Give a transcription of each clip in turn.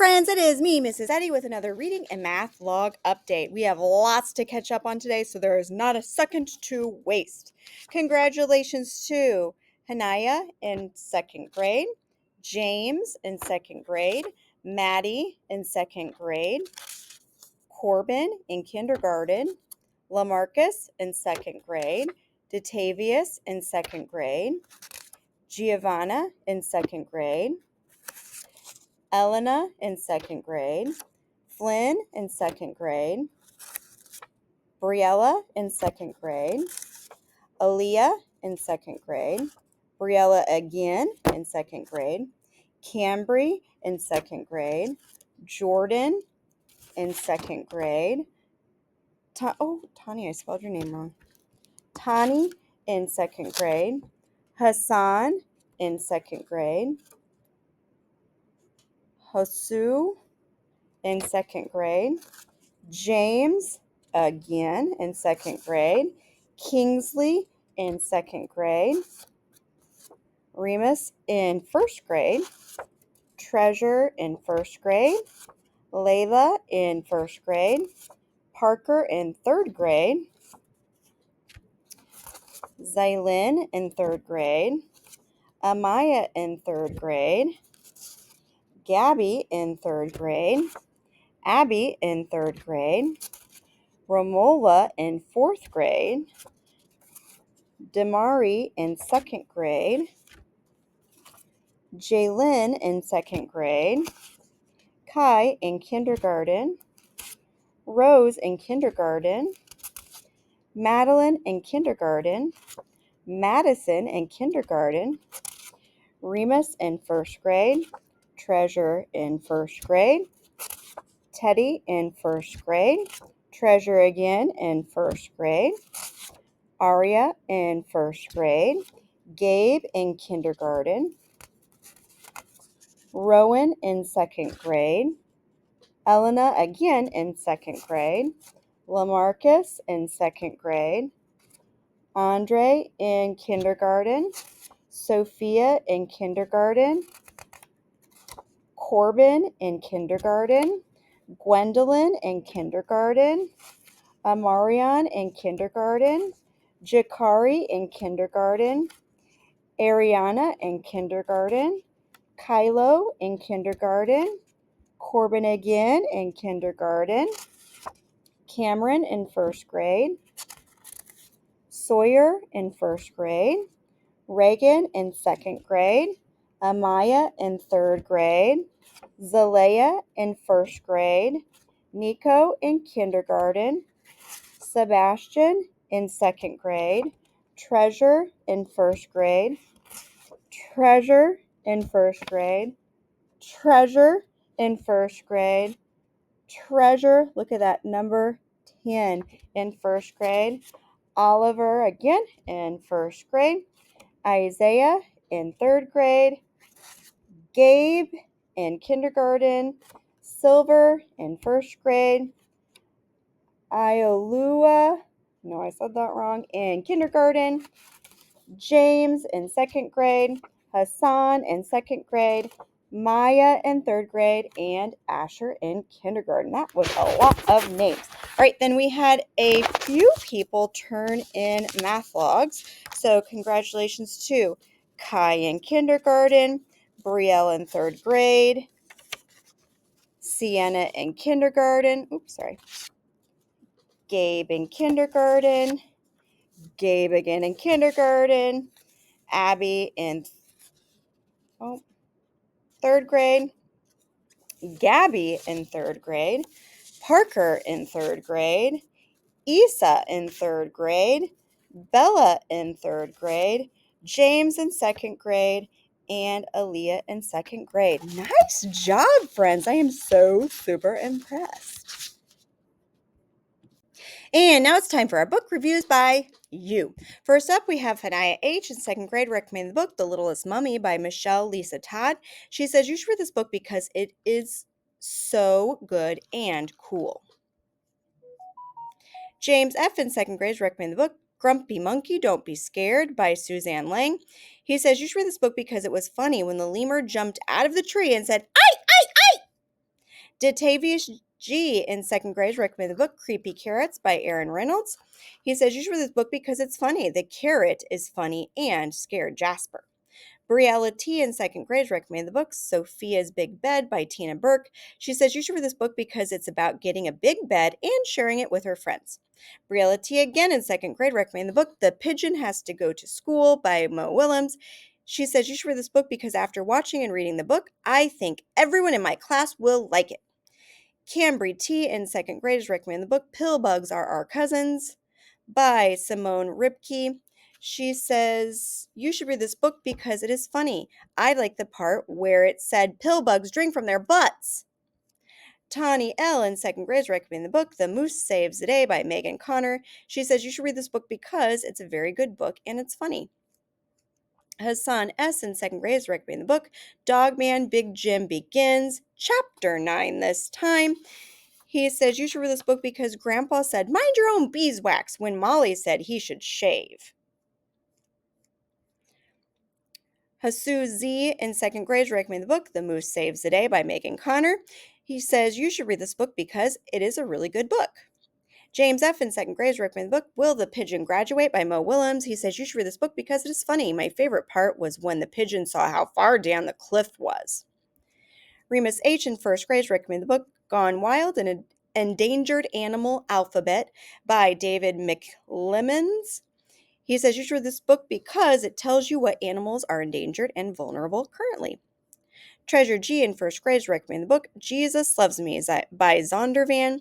friends, it is me, Mrs. Eddy, with another reading and math log update. We have lots to catch up on today, so there is not a second to waste. Congratulations to Hanaya in second grade, James in second grade, Maddie in second grade, Corbin in kindergarten, Lamarcus in second grade, Datavius in second grade, Giovanna in second grade, Elena in second grade, Flynn in second grade, Briella in second grade, Aaliyah in second grade, Briella again in second grade, Cambry in second grade, Jordan in second grade, Tani, I spelled your name wrong. Tani in second grade, Hassan in second grade, Hosu in second grade, James again in second grade, Kingsley in second grade, Remus in first grade, Treasure in first grade, Layla in first grade, Parker in third grade, Zaylin in third grade, Amaya in third grade, Gabby in third grade, Abby in third grade, Romola in fourth grade, Damari in second grade, Jaylin in second grade, Kai in kindergarten, Rose in kindergarten, Madeline in kindergarten, Madison in kindergarten, Remus in first grade, Treasure in first grade, Teddy in first grade, Treasure again in first grade, Aria in first grade, Gabe in kindergarten, Rowan in second grade, Elena again in second grade, Lamarcus in second grade, Andre in kindergarten, Sophia in kindergarten, Corbin in kindergarten, Gwendolyn in kindergarten, Amarion in kindergarten, Jakari in kindergarten, Ariana in kindergarten, Kylo in kindergarten, Corbin again in kindergarten, Cameron in first grade, Sawyer in first grade, Reagan in second grade, Amaya in third grade, Zalea in first grade, Nico in kindergarten, Sebastian in second grade, Treasure in first grade, Treasure in first grade, Treasure in first grade, Treasure, look at that, number 10 in first grade, Oliver again in first grade, Isaiah in third grade, Gabe in kindergarten, Silver in first grade, Iolua, no, I said that wrong, in kindergarten, James in second grade, Hassan in second grade, Maya in third grade, and Asher in kindergarten. That was a lot of names. All right, then we had a few people turn in math logs. So congratulations to Kai in kindergarten, Brielle in third grade, Sienna in kindergarten, Gabe in kindergarten, Gabe again in kindergarten, Abby in third grade, Gabby in third grade, Parker in third grade, Isa in third grade, Bella in third grade, James in second grade, and Aaliyah in second grade. Nice job, friends. I am so super impressed. And now it's time for our book reviews by you. First up, we have Hanaya H. in second grade recommending the book The Littlest Mummy by Michelle Lisa Todd. She says you should read this book because it is so good and cool. James F. in second grade is recommending the book Grumpy Monkey, Don't Be Scared by Suzanne Lang. He says you should read this book because it was funny when the lemur jumped out of the tree and said, "Ay, ay, ay!" Datavius G in second grade recommended the book Creepy Carrots by Aaron Reynolds. He says you should read this book because it's funny. The carrot is funny and scared Jasper. Briella T in second grade recommended the book Sophia's Big Bed by Tina Burke. She says you should read this book because it's about getting a big bed and sharing it with her friends. Briella T again in second grade recommended the book The Pigeon Has to Go to School by Mo Willems. She says you should read this book because after watching and reading the book, I think everyone in my class will like it. Cambry T in second grade is recommending the book Pill Bugs Are Our Cousins by Simone Ripke. She says, you should read this book because it is funny. I like the part where it said pill bugs drink from their butts. Tawny L in second grade is recommending the book The Moose Saves the Day by Megan Connor. She says you should read this book because it's a very good book and it's funny. Hassan S. in second grade is recommending the book Dogman Big Jim Begins, Chapter 9 this time. He says you should read this book because Grandpa said, mind your own beeswax, when Molly said he should shave. Hasu Z in second grade is recommending the book The Moose Saves the Day by Megan Connor. He says you should read this book because it is a really good book. James F. in second grade is recommending the book Will the Pigeon Graduate by Mo Willems. He says you should read this book because it is funny. My favorite part was when the pigeon saw how far down the cliff was. Remus H. in first grade is recommending the book Gone Wild, an Endangered Animal Alphabet by David McLemmons. He says you should read this book because it tells you what animals are endangered and vulnerable currently. Treasure G in first grade is recommending the book Jesus Loves Me by Zondervan.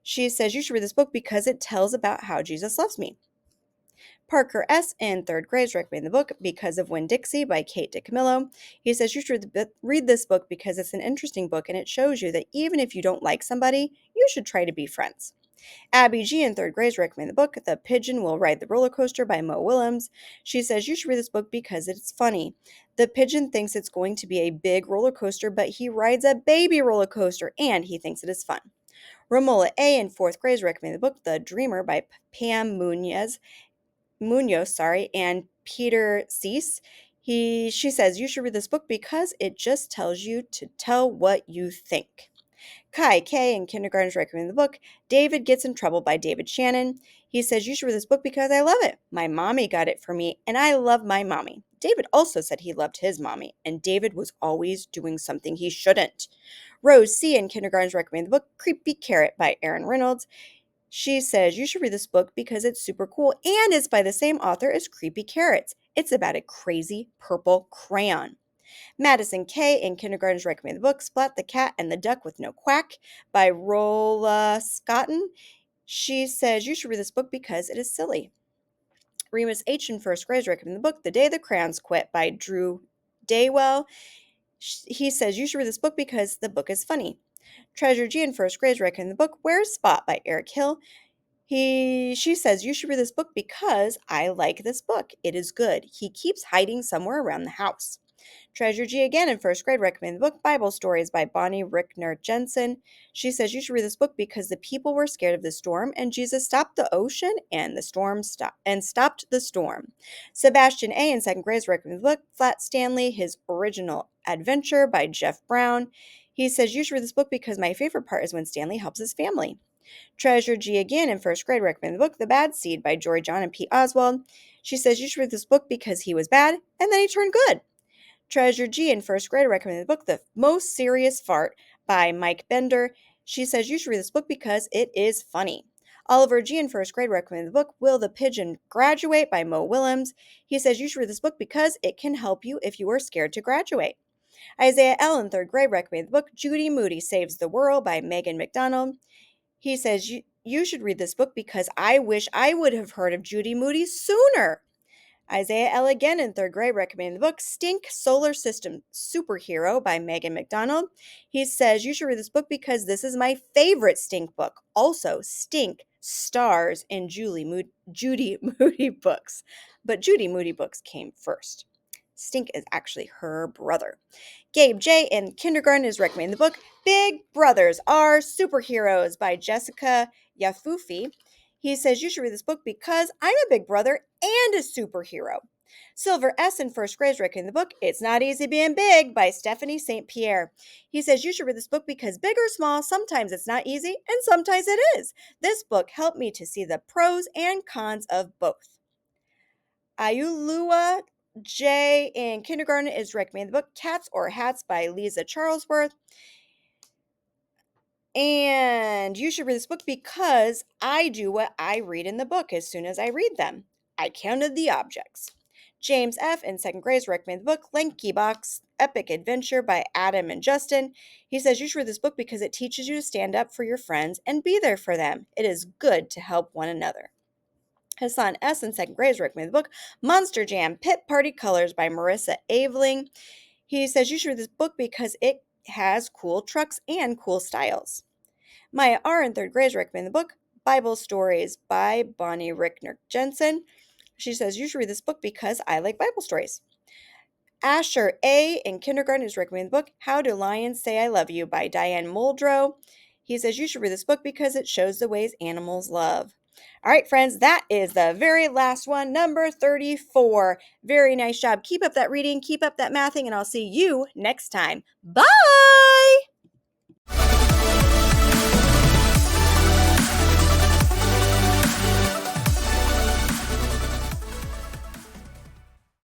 She says you should read this book because it tells about how Jesus loves me. Parker S. in third grade is recommending the book Because of Winn-Dixie by Kate DiCamillo. He says you should read this book because it's an interesting book and it shows you that even if you don't like somebody, you should try to be friends. Abby G. in third grade is recommending the book The Pigeon Will Ride the Roller Coaster by Mo Willems. She says you should read this book because it's funny. The pigeon thinks it's going to be a big roller coaster, but he rides a baby roller coaster and he thinks it is fun. Romola A. in fourth grade is recommending the book The Dreamer by Pam Munoz, and Peter Cease. She says you should read this book because it just tells you to tell what you think. Kai K. in kindergarten is recommending the book David Gets in Trouble by David Shannon. He says you should read this book because I love it. My mommy got it for me, and I love my mommy. David also said he loved his mommy, and David was always doing something he shouldn't. Rose C. in kindergarten is recommending the book Creepy Carrot by Aaron Reynolds. She says you should read this book because it's super cool and it's by the same author as Creepy Carrots. It's about a crazy purple crayon. Madison K. in kindergarten is recommending the book Splat the Cat and the Duck with No Quack by Rolla Scotton. She says you should read this book because it is silly. Remus H. in first grade is recommending the book The Day the Crayons Quit by Drew Daywell. He says you should read this book because the book is funny. Treasure G in first grade is recommending the book Where's Spot by Eric Hill. She says you should read this book because I like this book. It is good. He keeps hiding somewhere around the house. Treasure G again in first grade recommended the book Bible Stories by Bonnie Rickner Jensen. She says you should read this book because the people were scared of the storm and Jesus stopped the ocean and the storm stopped the storm. Sebastian A. in second grade recommended the book Flat Stanley, His Original Adventure by Jeff Brown. He says you should read this book because my favorite part is when Stanley helps his family. Treasure G again in first grade recommended the book The Bad Seed by Joy John and Pete Oswald. She says you should read this book because he was bad and then he turned good. Treasure G in first grade recommended the book The Most Serious Fart by Mike Bender. She says you should read this book because it is funny. Oliver G in first grade recommended the book Will the Pigeon Graduate by Mo Willems. He says you should read this book because it can help you if you are scared to graduate. Isaiah L in third grade recommended the book Judy Moody Saves the World by Megan McDonald. He says you should read this book because I wish I would have heard of Judy Moody sooner. Isaiah L. again in third grade recommended the book Stink Solar System Superhero by Megan McDonald. He says you should read this book because this is my favorite Stink book. Also, Stink stars in Judy Moody books, but Judy Moody books came first. Stink is actually her brother. Gabe J. in kindergarten is recommending the book Big Brothers Are Superheroes by Jessica Yafufi. He says you should read this book because I'm a big brother and a superhero. Silver S in first grade is recommending the book It's Not Easy Being Big by Stephanie St. Pierre. He says you should read this book because big or small, sometimes it's not easy and sometimes it is. This book helped me to see the pros and cons of both. Ayulua J in kindergarten is recommending the book Cats or Hats by Lisa Charlesworth. And you should read this book because I do what I read in the book as soon as I read them. I counted the objects. James F. in second grade is recommending the book Lanky Box Epic Adventure by Adam and Justin. He says you should read this book because it teaches you to stand up for your friends and be there for them. It is good to help one another. Hassan S. in second grade is recommending the book Monster Jam Pit Party Colors by Marissa Aveling. He says you should read this book because it has cool trucks and cool styles. Maya R. in third grade is recommending the book Bible Stories by Bonnie Rickner Jensen. She says you should read this book because I like Bible stories. Asher A. in kindergarten is recommending the book How Do Lions Say I Love You by Diane Muldrow. He says you should read this book because it shows the ways animals love. All right, friends, that is the very last one, number 34. Very nice job. Keep up that reading, keep up that mathing, and I'll see you next time. Bye!